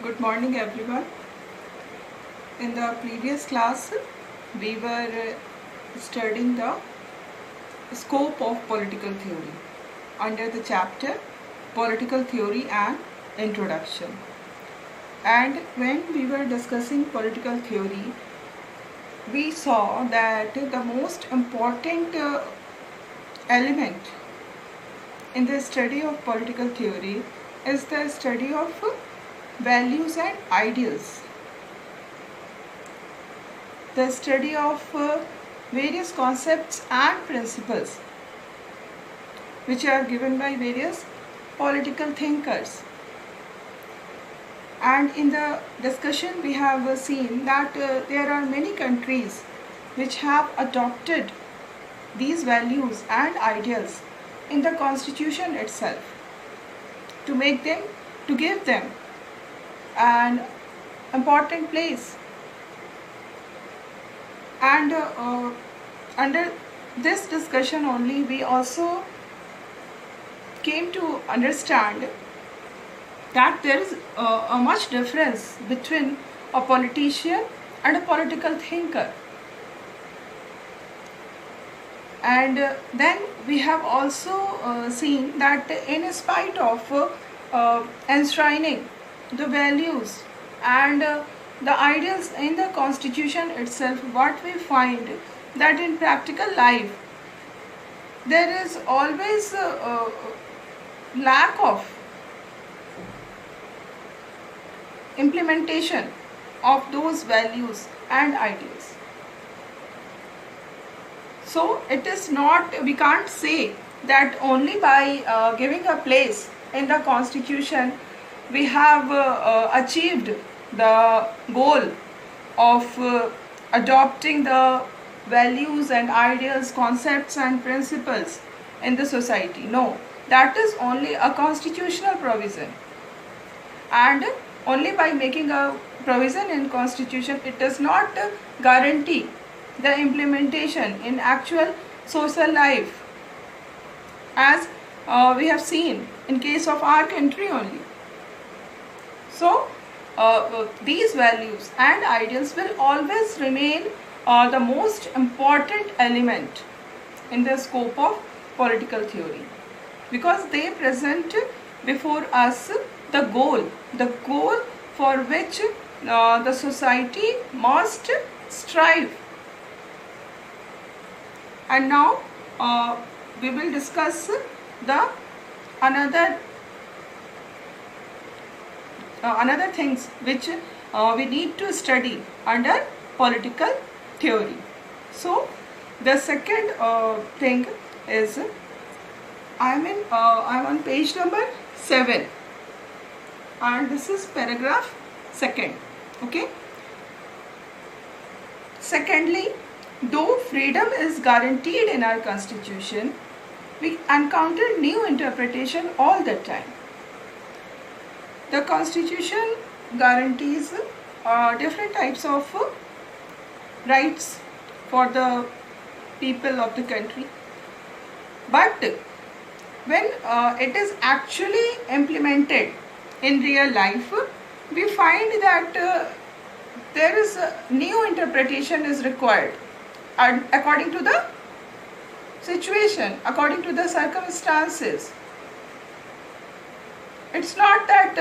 Good morning everyone. In the previous class, we were studying the scope of political theory under the chapter Political Theory and Introduction. And when we were discussing political theory, we saw that the most important element in the study of political theory is the study of values and ideals, the study of various concepts and principles which are given by various political thinkers. And in the discussion we have seen that there are many countries which have adopted these values and ideals in the constitution itself to give them an important place. And under this discussion only, we also came to understand that there is a much difference between a politician and a political thinker. And then we have also seen that in spite of enshrining the values and the ideals in the constitution itself, what we find that in practical life there is always a lack of implementation of those values and ideals. So it is not, we can't say that only by giving a place in the constitution we have achieved the goal of adopting the values and ideals, concepts and principles in the society. No, that is only a constitutional provision, and only by making a provision in constitution it does not guarantee the implementation in actual social life, as we have seen in case of our country only. So these values and ideals will always remain the most important element in the scope of political theory, because they present before us the goal for which the society must strive. And now we will discuss the another things which we need to study under political theory. So the second thing is, I'm on page number 7, and this is paragraph 2nd. Okay. Secondly, though freedom is guaranteed in our constitution, we encounter new interpretation all the time. The constitution guarantees different types of rights for the people of the country, but when it is actually implemented in real life, we find that there is a new interpretation is required, and according to the situation, according to the circumstances. It's not that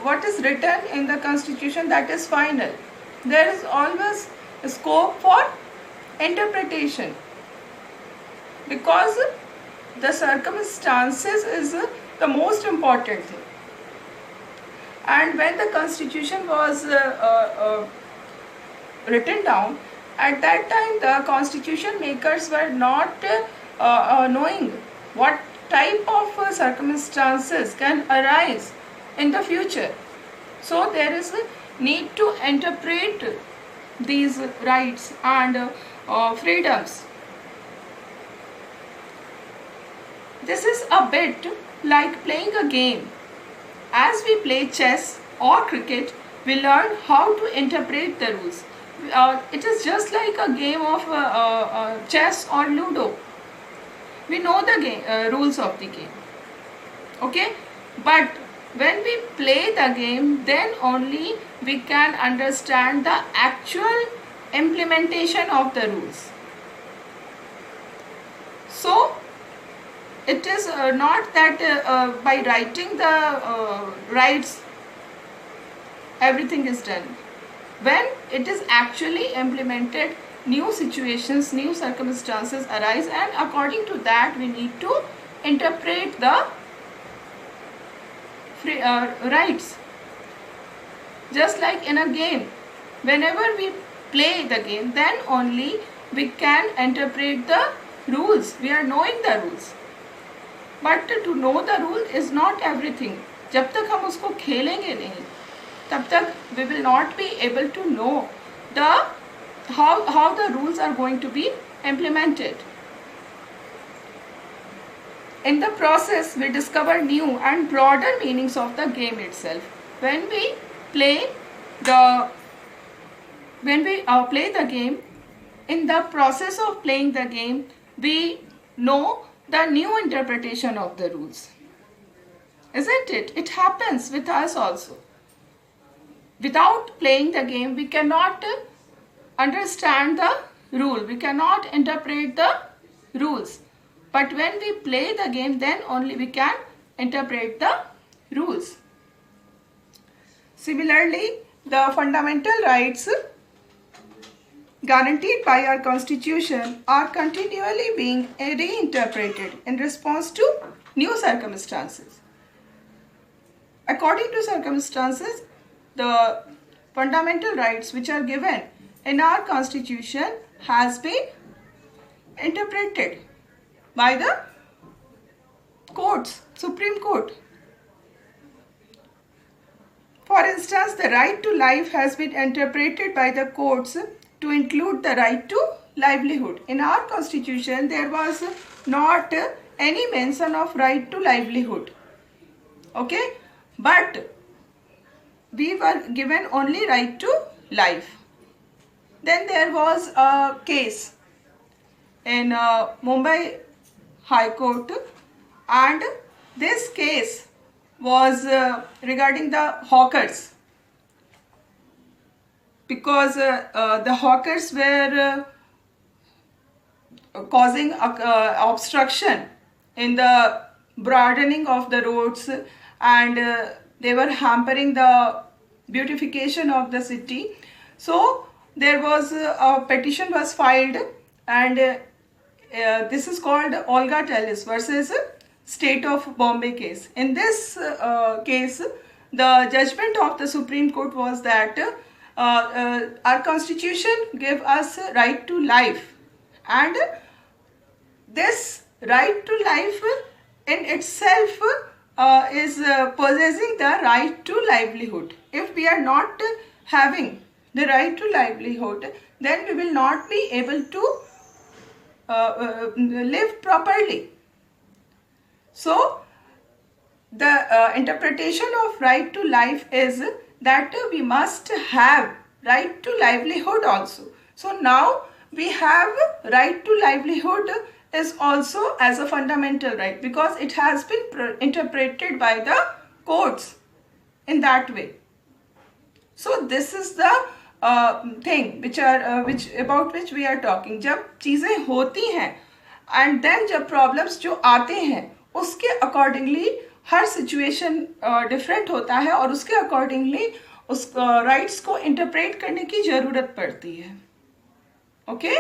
what is written in the constitution that is final. There is always a scope for interpretation, because the circumstances is the most important thing. And when the constitution was written down, at that time the constitution makers were not knowing what type of circumstances can arise in the future. So there is a need to interpret these rights and freedoms. This is a bit like playing a game. As we play chess or cricket, we learn how to interpret the rules. It is just like a game of chess or Ludo. We know the rules of the game. Okay, but when we play the game, then only we can understand the actual implementation of the rules. So it is not that by writing the rights everything is done. When it is actually implemented, new situations, new circumstances arise, and according to that we need to interpret the rights. Just like in a game, whenever we play the game, then only we can interpret the rules. We are knowing the rules. But to know the rule is not everything. जब तक हम उसको खेलेंगे नहीं, तब तक we will not be able to know the how the rules are going to be implemented. In the process, we discover new and broader meanings of the game itself. When we play the game, in the process of playing the game, we know the new interpretation of the rules. Isn't it? It happens with us also. Without playing the game, we cannot understand the rule. We cannot interpret the rules. But when we play the game, then only we can interpret the rules. Similarly, the fundamental rights guaranteed by our constitution are continually being reinterpreted in response to new circumstances. According to circumstances, the fundamental rights which are given in our constitution has been interpreted by the courts, Supreme Court. For instance, the right to life has been interpreted by the courts to include the right to livelihood. In our constitution, there was not any mention of right to livelihood. Okay? But we were given only right to life. Then there was a case in Mumbai High Court, and this case was regarding the hawkers, because the hawkers were causing obstruction in the broadening of the roads, and they were hampering the beautification of the city. So there was a petition was filed, and this is called Olga Tellis versus State of Bombay case. In this case, the judgment of the Supreme Court was that our constitution gave us right to life, and this right to life in itself is possessing the right to livelihood. If we are not having the right to livelihood, then we will not be able to live properly. So the interpretation of right to life is that we must have right to livelihood also. So now we have right to livelihood is also as a fundamental right, because it has been interpreted by the courts in that way. So this is the thing about which we are talking. जब चीज़ें होती हैं and then जब problems जो आते हैं, उसके accordingly हर situation different होता है, और उसके accordingly उस rights को interpret करने की ज़रूरत पड़ती है. Okay?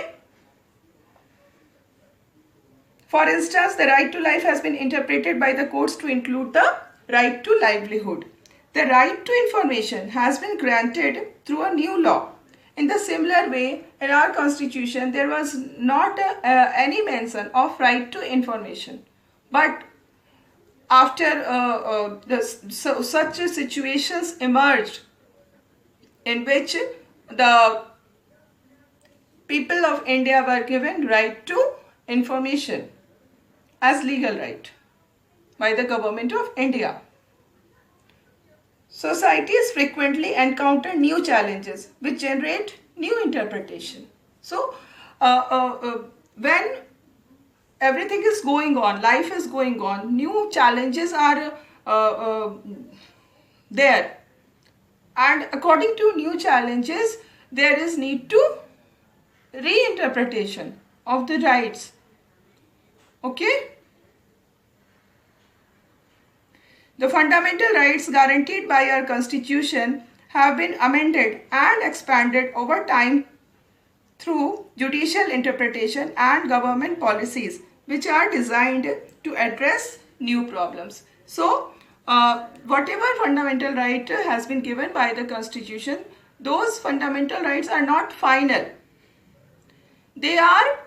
For instance, the right to life has been interpreted by the courts to include the right to livelihood. The right to information has been granted through a new law. In the similar way, in our constitution, there was not any mention of right to information. But after such situations emerged in which the people of India were given right to information as legal right by the government of India. Societies frequently encounter new challenges which generate new interpretation. So when everything is going on, life is going on, new challenges are there, and according to new challenges there is need to reinterpretation of the rights. Okay, the fundamental rights guaranteed by our constitution have been amended and expanded over time through judicial interpretation and government policies which are designed to address new problems. So, whatever fundamental right has been given by the constitution, those fundamental rights are not final. They are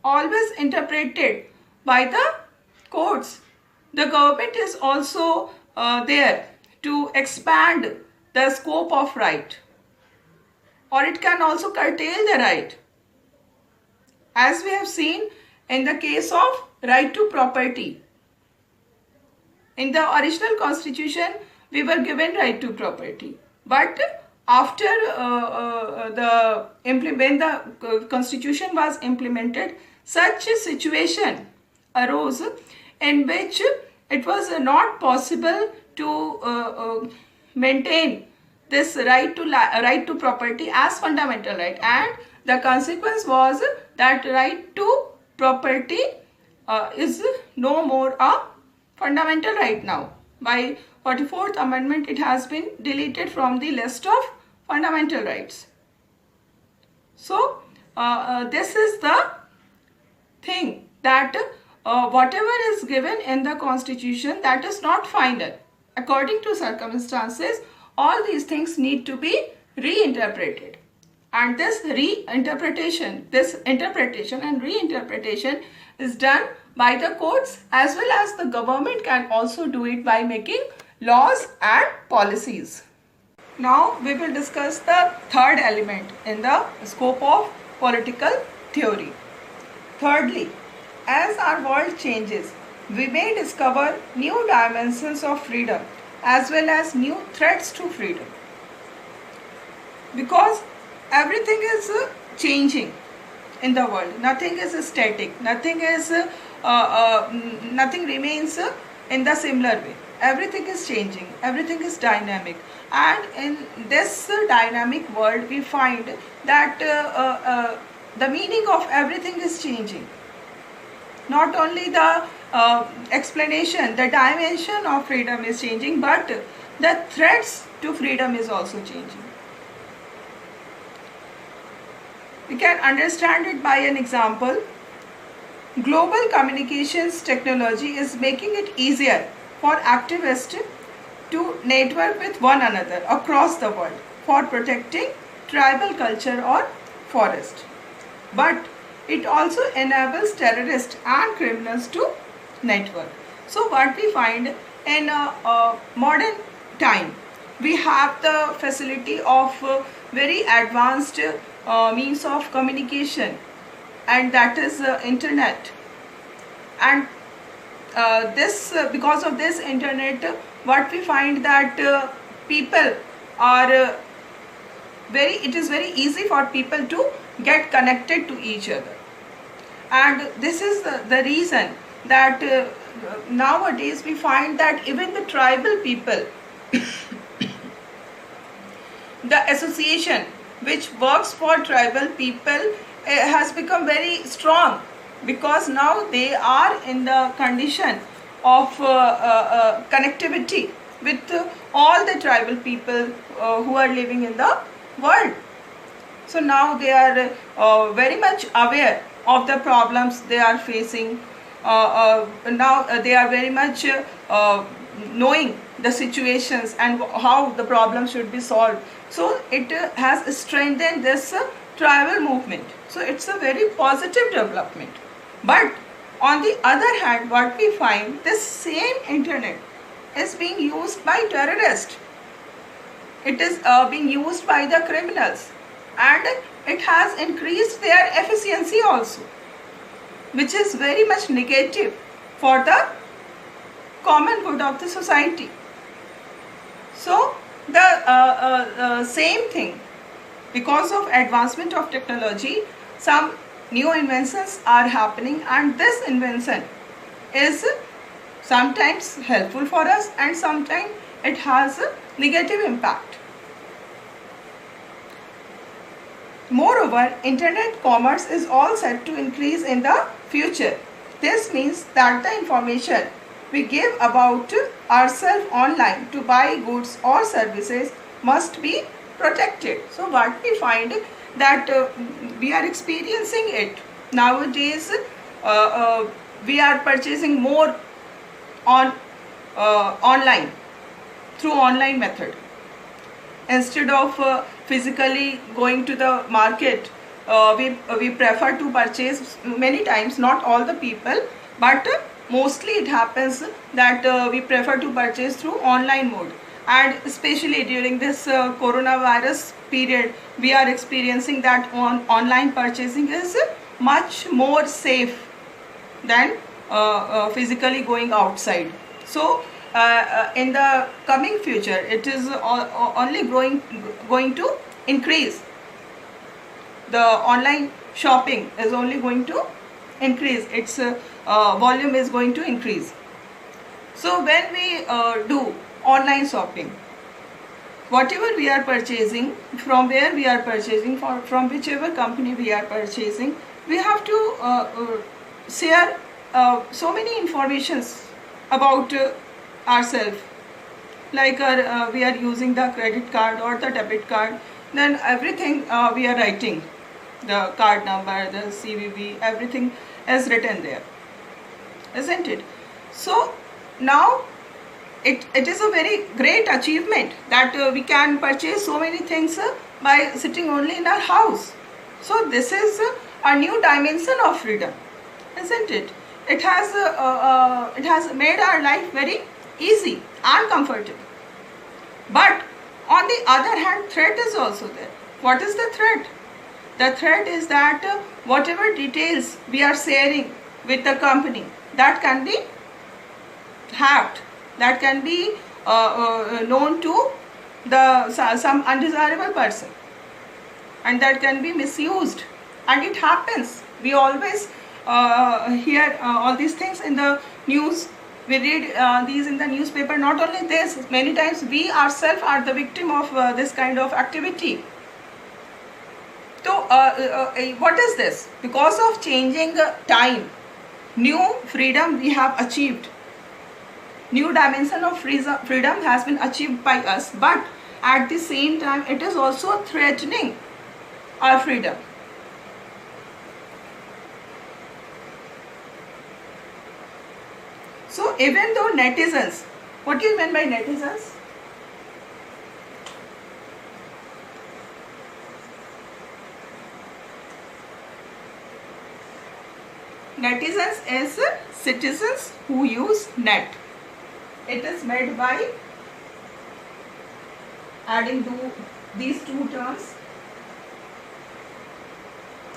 always interpreted by the courts. The government is also there to expand the scope of right, or it can also curtail the right, as we have seen in the case of right to property. In the original constitution we were given right to property, but after when the constitution was implemented, such a situation arose in which it was not possible to maintain this right to property as fundamental right, and the consequence was that right to property is no more a fundamental right now. By 44th Amendment it has been deleted from the list of fundamental rights. So this is the thing, that whatever is given in the constitution, that is not final. According to circumstances, all these things need to be reinterpreted, and this interpretation and reinterpretation is done by the courts, as well as the government can also do it by making laws and policies. Now we will discuss the third element in the scope of political theory. Thirdly, as our world changes, we may discover new dimensions of freedom as well as new threats to freedom, because everything is changing in the world. Nothing is static, nothing remains in the similar way. Everything is changing, everything is dynamic, and in this dynamic world we find that the meaning of everything is changing. Not only the explanation, the dimension of freedom is changing, but the threats to freedom is also changing. We can understand it by an example. Global communications technology is making it easier for activists to network with one another across the world for protecting tribal culture or forest. But it also enables terrorists and criminals to network. So what we find in a modern time, we have the facility of very advanced means of communication, and that is internet. And because of this internet, what we find that people are it is very easy for people to get connected to each other. And this is the reason that nowadays we find that even the tribal people, the association which works for tribal people has become very strong, because now they are in the condition of connectivity with all the tribal people who are living in the world. So now they are very much aware of the problems they are facing. Now they are very much knowing the situations and how the problem should be solved. So it has strengthened this tribal movement. So it's a very positive development. But on the other hand, what we find, this same internet is being used by terrorists. It is being used by the criminals, and it has increased their efficiency also, which is very much negative for the common good of the society. So the same thing, because of advancement of technology, some new inventions are happening, and this invention is sometimes helpful for us and sometimes it has a negative impact. Moreover, internet commerce is all set to increase in the future. This means that the information we give about ourselves online to buy goods or services must be protected. So what we find that we are experiencing it nowadays. We are purchasing more on online, through online method, instead of physically going to the market. We prefer to purchase many times, not all the people, but mostly it happens that we prefer to purchase through online mode. And especially during this coronavirus period, we are experiencing that online purchasing is much more safe than physically going outside. So in the coming future, it is only going to increase. The online shopping is only going to increase. Its volume is going to increase. So when we do online shopping, whatever we are purchasing, from where we are purchasing, from whichever company we are purchasing, we have to share so many informations about ourselves. Like we are using the credit card or the debit card, then everything we are writing, the card number, the CVV, everything is written there, isn't it? So now it is a very great achievement that we can purchase so many things by sitting only in our house. So this is a new dimension of freedom, isn't it? It has made our life very easy and comfortable. But on the other hand, threat is also there. What is the threat? The threat is that whatever details we are sharing with the company, that can be hacked, that can be known to some undesirable person, and that can be misused. And it happens. We always hear all these things in the news. We read these in the newspaper. Not only this, many times we ourselves are the victim of this kind of activity. So what is this? Because of changing time, new freedom we have achieved. New dimension of freedom has been achieved by us, but at the same time it is also threatening our freedom. So even though netizens, what do you mean by netizens? Netizens is citizens who use net. It is made by adding these two terms,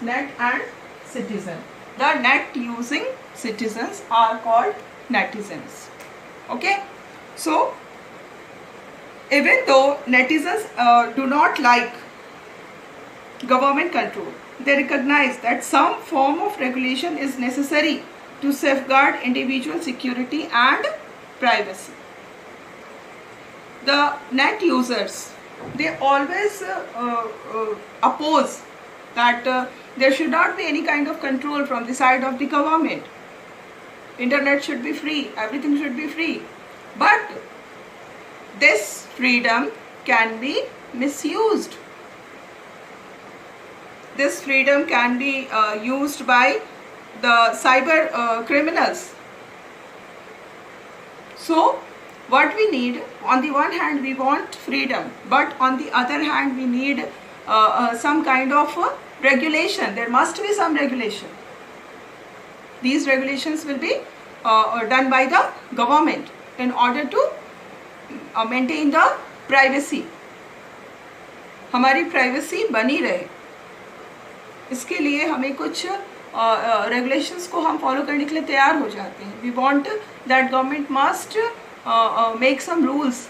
net and citizen. The net using citizens are called netizens. Okay, so even though netizens do not like government control, they recognize that some form of regulation is necessary to safeguard individual security and privacy. The net users, they always oppose that there should not be any kind of control from the side of the government. Internet should be free, everything should be free. But this freedom can be misused. This freedom can be used by the cyber criminals. So what we need, on the one hand we want freedom, but on the other hand we need some kind of regulation. There must be some regulation. These regulations will be done by the government in order to maintain the privacy. हमारी privacy बनी रहे, इसके लिए हमें कुछ regulations को हम follow करने के लिए तैयार हो जाते हैं. We want that government must make some rules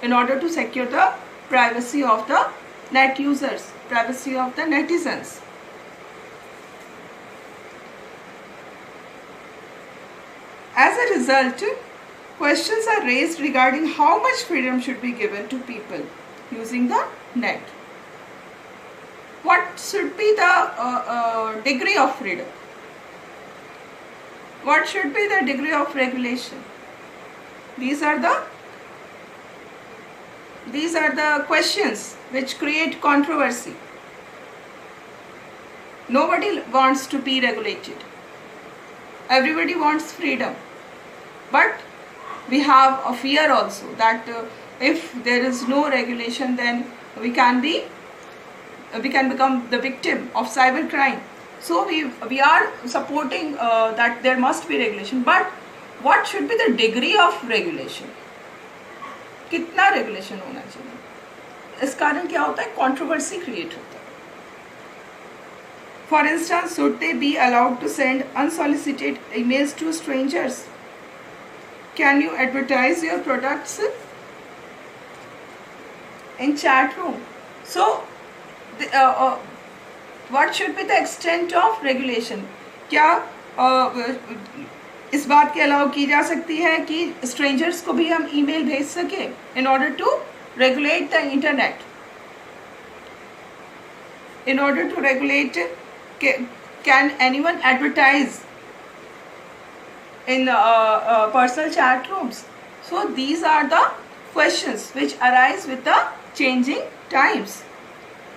in order to secure the privacy of the net users, privacy of the netizens. As a result, questions are raised regarding how much freedom should be given to people using the net. What should be the degree of freedom? What should be the degree of regulation? These are the questions which create controversy. Nobody wants to be regulated. Everybody wants freedom. But we have a fear also that if there is no regulation, then we can become the victim of cybercrime. So we are supporting that there must be regulation. But what should be the degree of regulation? कितना regulation होना चाहिए? इस कारण क्या होता है? Controversy create होता है. For instance, should they be allowed to send unsolicited emails to strangers? Can you advertise your products in chat room? So, what should be the extent of regulation? क्या इस बात के अलाउ की जा सकती है कि strangers को भी हम email भेज सके in order to regulate the internet? In order to regulate, can anyone advertise in personal chat rooms? So these are the questions which arise with the changing times.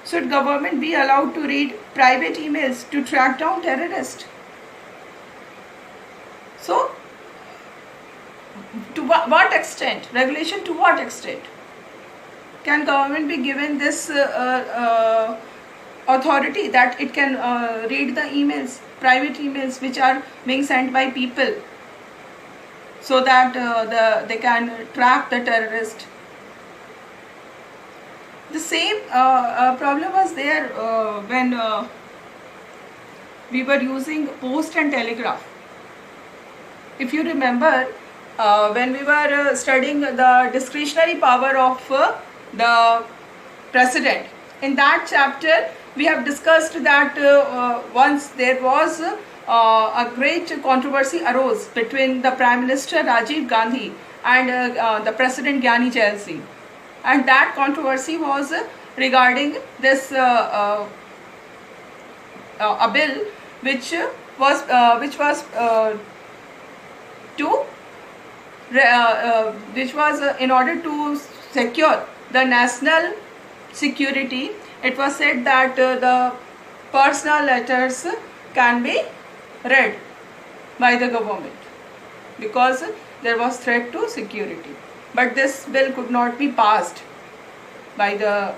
Should government be allowed to read private emails to track down terrorists? So, to what extent? Regulation to what extent? Can government be given this authority that it can read the emails, private emails which are being sent by people, so that they can track the terrorist? The same problem was there when we were using post and telegraph. If you remember, when we were studying the discretionary power of the president, in that chapter we have discussed that once there was a great controversy arose between the Prime Minister Rajiv Gandhi and the President Gyani Jail Singh, and that controversy was regarding this a bill which was in order to secure the national security. It was said that the personal letters can be read by the government because there was threat to security. But this bill could not be passed by the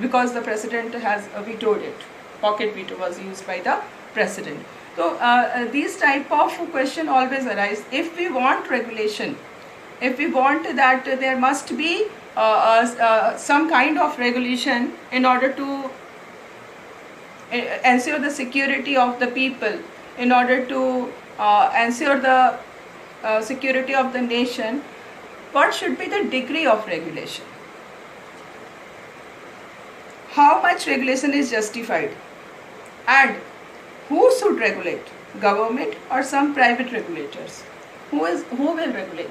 because the president has vetoed it. Pocket veto was used by the president. So these type of question always arise. If we want regulation, if we want that there must be some kind of regulation in order to ensure the security of the people, in order to ensure the security of the nation, what should be the degree of regulation? How much regulation is justified? And who should regulate? Government or some private regulators? Who will regulate?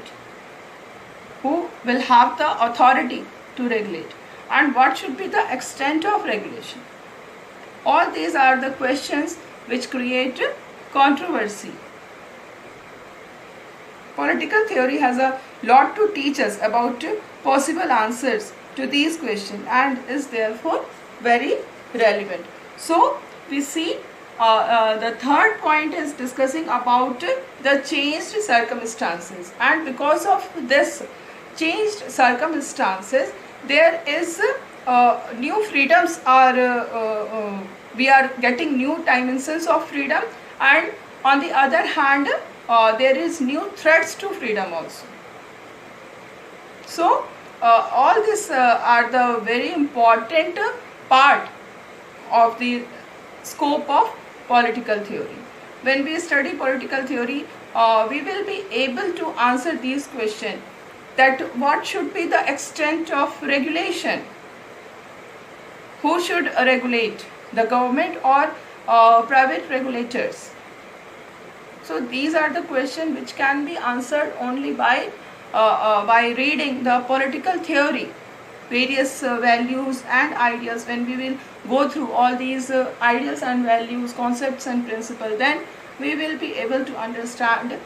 Who will have the authority to regulate? And what should be the extent of regulation? All these are the questions which create controversy. Political theory has a lot to teach us about possible answers to these questions and is therefore very relevant. So we see the third point is discussing about the changed circumstances, and because of this changed circumstances there is new freedoms are we are getting new dimensions of freedom, and on the other hand there is new threats to freedom also. So all this are the very important part of the scope of political theory. When we study political theory, we will be able to answer these questions, that what should be the extent of regulation? Who should regulate? The government or private regulators? So these are the questions which can be answered only by reading the political theory, various values and ideas. When we will go through all these ideas and values, concepts and principles, then we will be able to understand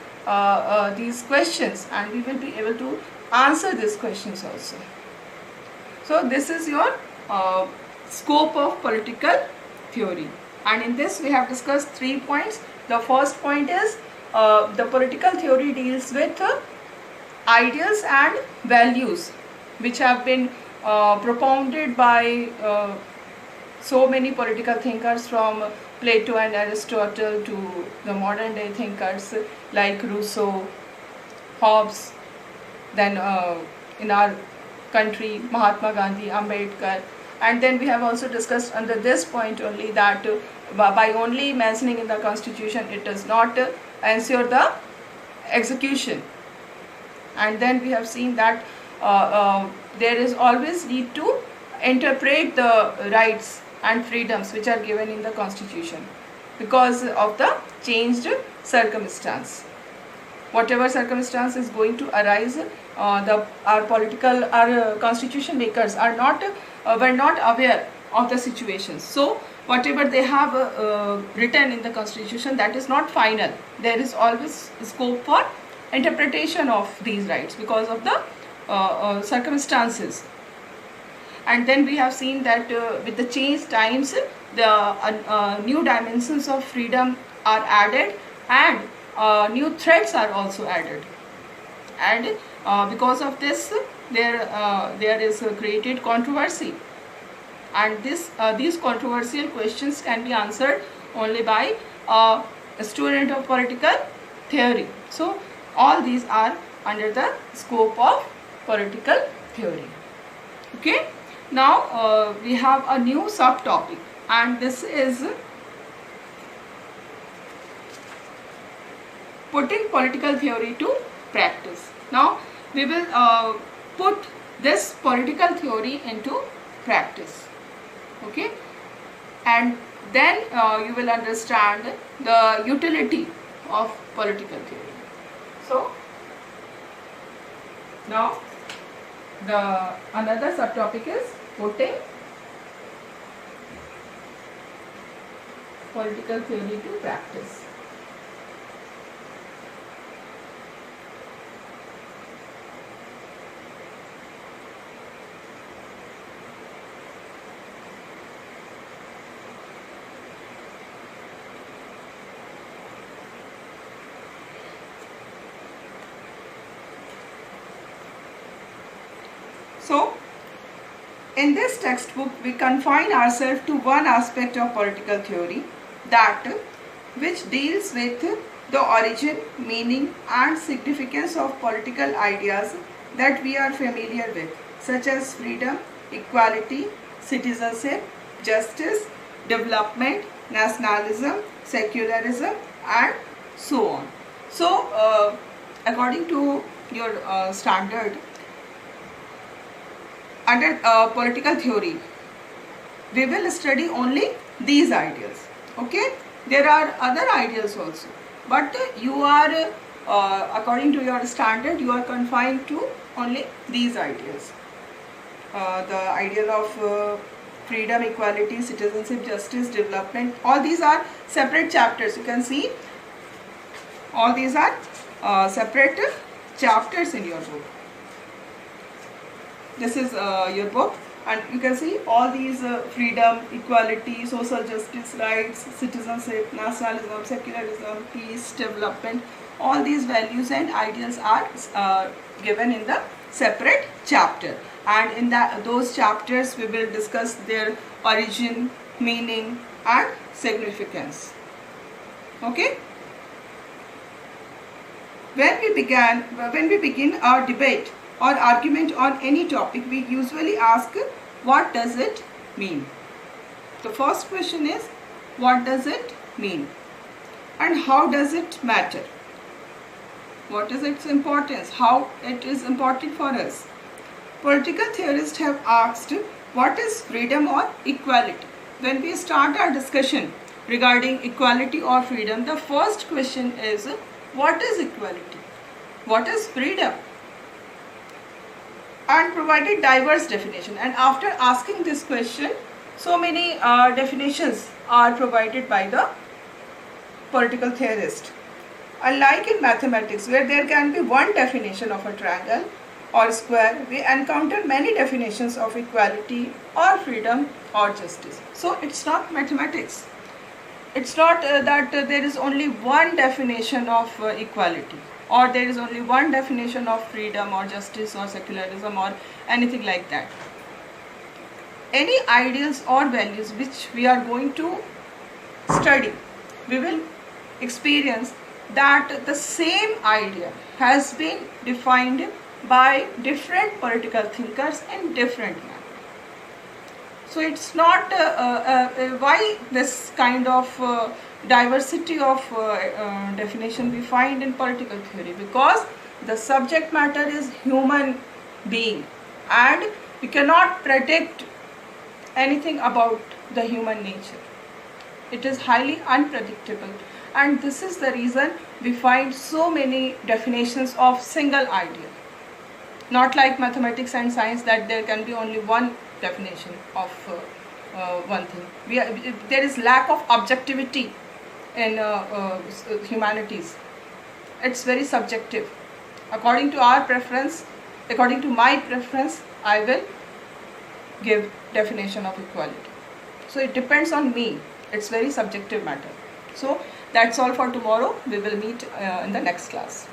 these questions, and we will be able to answer these questions also. So this is your scope of political theory, and in this we have discussed 3 points. The first point is the political theory deals with ideas and values which have been propounded by so many political thinkers, from Plato and Aristotle to the modern day thinkers like Rousseau, Hobbes, then in our country Mahatma Gandhi, Ambedkar. And then we have also discussed under this point only that by only mentioning in the constitution, it does not ensure the execution. And then we have seen that there is always need to interpret the rights and freedoms which are given in the constitution because of the changed circumstance. Whatever circumstance is going to arise, our constitution makers were not aware of the situation. So whatever they have written in the constitution, that is not final. There is always scope for interpretation of these rights because of the circumstances. And then we have seen that with the changed times, the new dimensions of freedom are added, and new threats are also added. And because of this, there is created controversy. And these controversial questions can be answered only by a student of political theory. So all these are under the scope of political theory. Okay. Now we have a new subtopic, and this is putting political theory to practice. Now we will put this political theory into practice. Okay, and then you will understand the utility of political theory. So now the another subtopic is putting political theory to practice. So, in this textbook, we confine ourselves to one aspect of political theory, that which deals with the origin, meaning and significance of political ideas that we are familiar with, such as freedom, equality, citizenship, justice, development, nationalism, secularism, and so on. So, according to your standard, under political theory, we will study only these ideas. Okay, there are other ideas also, but you are according to your standard, you are confined to only these ideas. The ideal of freedom, equality, citizenship, justice, development, all these are separate chapters. You can see all these are separate chapters in your book. This is your book, and you can see all these freedom, equality, social justice, rights, citizenship, nationalism, secularism, peace, development, all these values and ideals are given in the separate chapter, and in those chapters we will discuss their origin, meaning and significance. Okay. When we begin our debate or argument on any topic, we usually ask, what does it mean? The first question is, what does it mean? And how does it matter? What is its importance? How it is important for us? Political theorists have asked, what is freedom or equality? When we start our discussion regarding equality or freedom, the first question is, what is equality? What is freedom? And provided diverse definition. And after asking this question, so many definitions are provided by the political theorist. Unlike in mathematics, where there can be one definition of a triangle or square, we encounter many definitions of equality or freedom or justice. So it's not mathematics. It's not that there is only one definition of equality, or there is only one definition of freedom or justice or secularism or anything like that. Any ideals or values which we are going to study, we will experience that the same idea has been defined by different political thinkers in different manner. So it's not why this kind of diversity of definition we find in political theory, because the subject matter is human being and we cannot predict anything about the human nature. It is highly unpredictable, and this is the reason we find so many definitions of single idea. Not like mathematics and science that there can be only one definition of one thing. There is lack of objectivity in humanities. It's very subjective. According to our preference, according to my preference, I will give definition of equality. So it depends on me. It's very subjective matter. So that's all for tomorrow. We will meet in the next class.